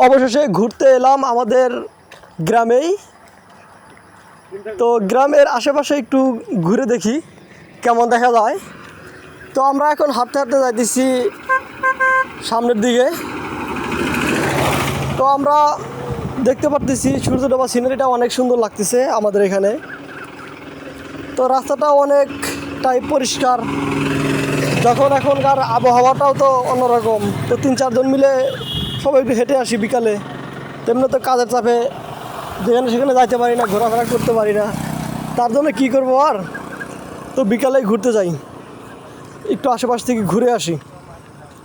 অবশেষে ঘুরতে এলাম আমাদের গ্রামেই। তো গ্রামের আশেপাশে একটু ঘুরে দেখি কেমন দেখা যায়। তো আমরা এখন হাঁটতে হাঁটতে যাইতেছি সামনের দিকে। তো আমরা দেখতে পারতেছি সূর্যডোবা সিনারিটা অনেক সুন্দর লাগতেছে আমাদের এখানে। তো রাস্তাটা অনেকটাই পরিষ্কার, যখন এখনকার আবহাওয়াটাও তো অন্যরকম। তো 3-4 জন মিলে সবাই একটু হেঁটে আসি বিকালে। তেমনি তো কাজের চাপে যেখানে সেখানে যাইতে পারি না, ঘোরাফেরা করতে পারি না, তার জন্য কী করবো আর। তো বিকালে ঘুরতে যাই, একটু আশেপাশ থেকে ঘুরে আসি।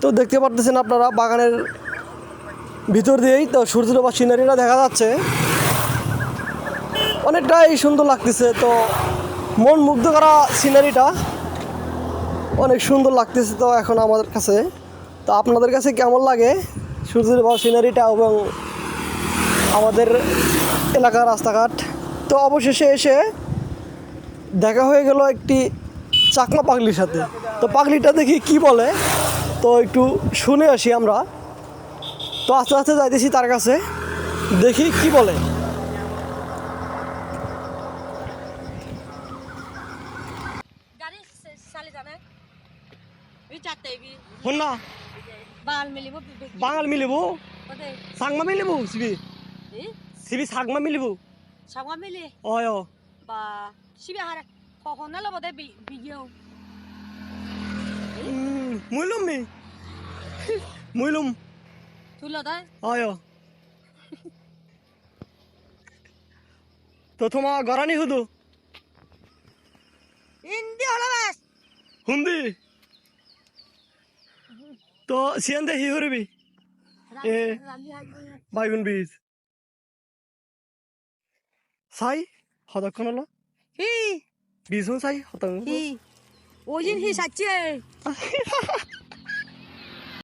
তো দেখতে পারতেছেন আপনারা বাগানের ভিতর দিয়েই তো সূর্যডোবা সিনারিটা দেখা যাচ্ছে, অনেকটাই সুন্দর লাগতেছে। তো মন মুগ্ধ করা সিনারিটা অনেক সুন্দর লাগতেছে তো এখন আমাদের কাছে। তো আপনাদের কাছে কেমন লাগে সূর্যডোবা সিনারিটা এবং আমাদের এলাকার রাস্তাঘাট? তো অবশেষে এসে দেখা হয়ে গেল একটি চাকমা পাগলির সাথে। তো পাগলিটা দেখি কি বলে, তো একটু শুনে আসি আমরা। তো আস্তে আস্তে যাইতেছি তার কাছে, দেখি কি বলে। শোন না, বাঙাল মিলিব, সাংমা মিলিব, সিবি সিবি সাংমা মিলিব। Sama mili অয় ba sibi hara kokona lo bode video মুইলুম মি মুইলুম tulo da অয়। তো তোমার গরানি হুদু indi hola bas হুন্দি। তো সিয়ান দে হি হরিবি এ বাইগুন বীজ সাই হতক্ষণ হলো hi বীজ হুন সাই হতক্ষণ hi ojin hi sache